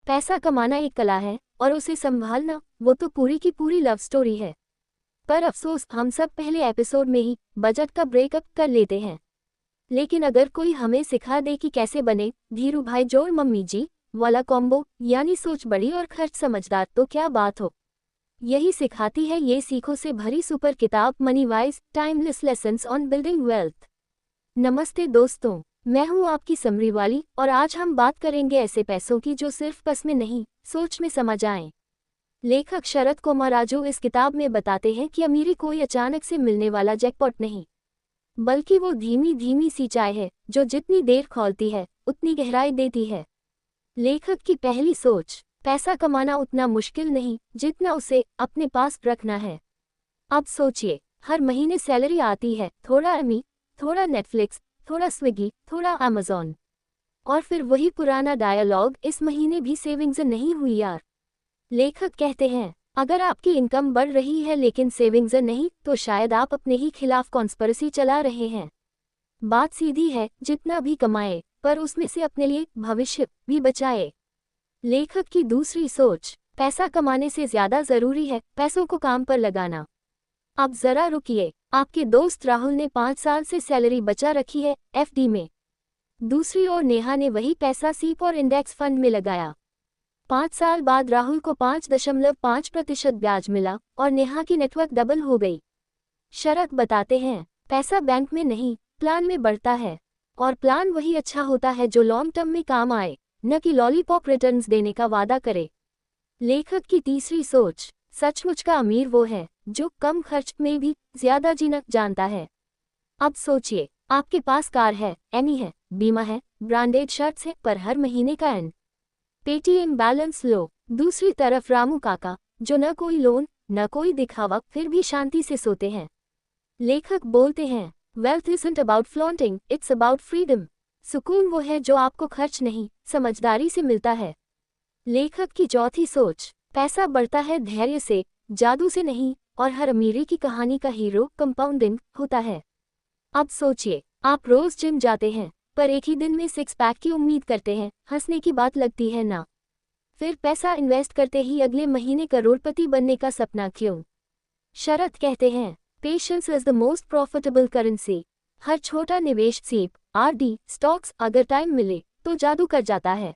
पैसा कमाना एक कला है और उसे संभालना वो तो पूरी की पूरी लव स्टोरी है। पर अफसोस हम सब पहले एपिसोड में ही बजट का ब्रेकअप कर लेते हैं। लेकिन अगर कोई हमें सिखा दे कि कैसे बने धीरू भाई जोड़ मम्मी जी वाला कॉम्बो, यानी सोच बड़ी और खर्च समझदार, तो क्या बात हो। यही सिखाती है ये सीखों से भरी सुपर किताब money wise timeless lessons on building wealth. नमस्ते दोस्तों, मैं हूं आपकी समरी वाली और आज हम बात करेंगे ऐसे पैसों की जो सिर्फ बस में नहीं, सोच में समझ आएं। लेखक शरद कोमाराजू इस किताब में बताते हैं कि अमीरी कोई अचानक से मिलने वाला जैकपॉट नहीं, बल्कि वो धीमी धीमी सी चाय है जो जितनी देर खौलती है उतनी गहराई देती है। लेखक की पहली सोच, पैसा कमाना उतना मुश्किल नहीं जितना उसे अपने पास रखना है। अब सोचिए, हर महीने सैलरी आती है, थोड़ा एमी, थोड़ा नेटफ्लिक्स, थोड़ा स्विगी, थोड़ा अमेज़न, और फिर वही पुराना डायलॉग, इस महीने भी सेविंग्स नहीं हुई यार। लेखक कहते हैं, अगर आपकी इनकम बढ़ रही है लेकिन सेविंग्स नहीं, तो शायद आप अपने ही खिलाफ कॉन्स्पिरेसी चला रहे हैं। बात सीधी है, जितना भी कमाए पर उसमें से अपने लिए भविष्य भी बचाए। लेखक की दूसरी सोच, पैसा कमाने से ज्यादा जरूरी है पैसों को काम पर लगाना। अब जरा रुकिए, आपके दोस्त राहुल ने 5 साल से सैलरी बचा रखी है एफडी में। दूसरी ओर नेहा ने वही पैसा सीप और इंडेक्स फंड में लगाया। 5 साल बाद राहुल को 5.5% ब्याज मिला और नेहा की नेटवर्क डबल हो गई। शरद बताते हैं, पैसा बैंक में नहीं, प्लान में बढ़ता है, और प्लान वही अच्छा होता है जो लॉन्ग टर्म में काम आए, न कि लॉलीपॉप रिटर्न्स देने का वादा करे। लेखक की तीसरी सोच, सचमुच का अमीर वो है जो कम खर्च में भी ज्यादा जीना जानता है। अब सोचिए, आपके पास कार है, एमी है, बीमा है, ब्रांडेड शर्ट्स है, पर हर महीने का एंड पेटीएम बैलेंस लो। दूसरी तरफ रामू काका, जो न कोई लोन न कोई दिखावा, फिर भी शांति से सोते हैं। लेखक बोलते हैं, wealth isn't about flaunting, it's about freedom. सुकून वो है जो आपको खर्च नहीं, समझदारी से मिलता है। लेखक की चौथी सोच, पैसा बढ़ता है धैर्य से, जादू से नहीं, और हर अमीरी की कहानी का हीरो कंपाउंडिंग होता है। अब सोचिए, आप रोज जिम जाते हैं पर एक ही दिन में 6 पैक की उम्मीद करते हैं, हंसने की बात लगती है ना। फिर पैसा इन्वेस्ट करते ही अगले महीने करोड़पति बनने का सपना क्यों। शरद कहते हैं, patience is the most profitable currency. हर छोटा निवेश, सीप, आरडी, स्टॉक्स, अगर टाइम मिले तो जादू कर जाता है।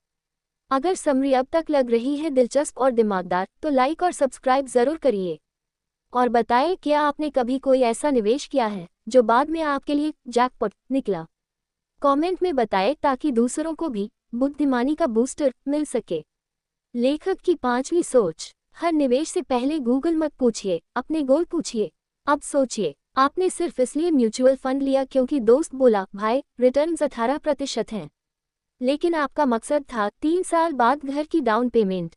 अगर समरी अब तक लग रही है दिलचस्प और दिमागदार, तो लाइक और सब्सक्राइब जरूर करिए और बताएं, क्या आपने कभी कोई ऐसा निवेश किया है जो बाद में आपके लिए जैकपॉट निकला। कमेंट में बताएं ताकि दूसरों को भी बुद्धिमानी का बूस्टर मिल सके। लेखक की पांचवी सोच, हर निवेश से पहले गूगल मत पूछिए, अपने गोल पूछिए। अब सोचिए, आपने सिर्फ इसलिए म्यूचुअल फंड लिया क्योंकि दोस्त बोला भाई रिटर्न्स 18% हैं, लेकिन आपका मकसद था 3 साल बाद घर की डाउन पेमेंट,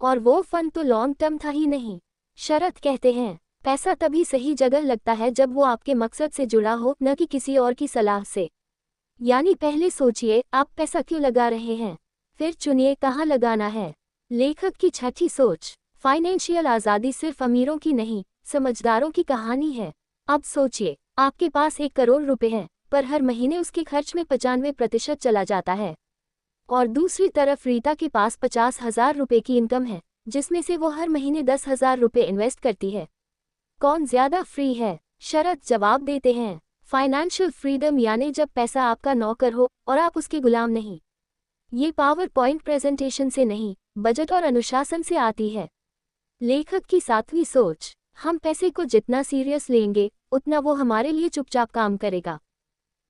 और वो फंड तो लॉन्ग टर्म था ही नहीं। शरद कहते हैं, पैसा तभी सही जगह लगता है जब वो आपके मकसद से जुड़ा हो, न कि किसी और की सलाह से। यानी पहले सोचिए आप पैसा क्यों लगा रहे हैं, फिर चुनिए कहाँ लगाना है। लेखक की छठी सोच, फाइनेंशियल आज़ादी सिर्फ अमीरों की नहीं, समझदारों की कहानी है। अब सोचिए, आपके पास 1 करोड़ रुपए हैं, पर हर महीने उसके खर्च में 95% चला जाता है, और दूसरी तरफ रीता के पास 50,000 रुपए की इनकम है, जिसमें से वो हर महीने 10,000 रुपए इन्वेस्ट करती है। कौन ज्यादा फ्री है? शरद जवाब देते हैं, फाइनेंशियल फ्रीडम यानी जब पैसा आपका नौकर हो और आप उसके गुलाम नहीं। ये पावर पॉइंट प्रेजेंटेशन से नहीं, बजट और अनुशासन से आती है। लेखक की 7वीं सोच, हम पैसे को जितना सीरियस लेंगे उतना वो हमारे लिए चुपचाप काम करेगा।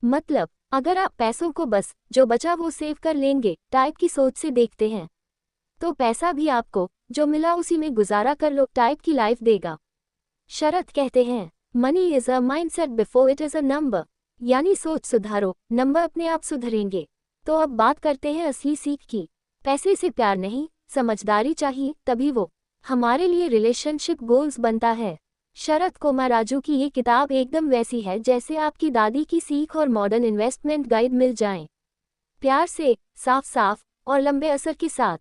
मतलब, अगर आप पैसों को बस जो बचा वो सेव कर लेंगे टाइप की सोच से देखते हैं, तो पैसा भी आपको जो मिला उसी में गुजारा कर लो टाइप की लाइफ देगा। शरद कहते हैं, money is a mindset before it is a number. यानी सोच सुधारो, नंबर अपने आप सुधरेंगे। तो अब बात करते हैं असली सीख की। पैसे से प्यार नहीं, समझदारी चाहिए, तभी वो हमारे लिए रिलेशनशिप गोल्स बनता है। शरद कोमाराजू की ये किताब एकदम वैसी है जैसे आपकी दादी की सीख और मॉडर्न इन्वेस्टमेंट गाइड मिल जाएं। प्यार से, साफ साफ और लंबे असर के साथ।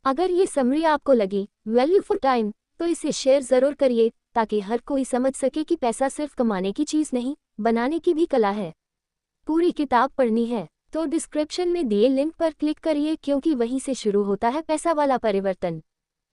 अगर ये समरी आपको लगी वैल्यू फॉर टाइम, तो इसे शेयर जरूर करिए ताकि हर कोई समझ सके कि पैसा सिर्फ कमाने की चीज़ नहीं, बनाने की भी कला है। पूरी किताब पढ़नी है तो डिस्क्रिप्शन में दिए लिंक पर क्लिक करिए क्योंकि वहीं से शुरू होता है पैसा वाला परिवर्तन।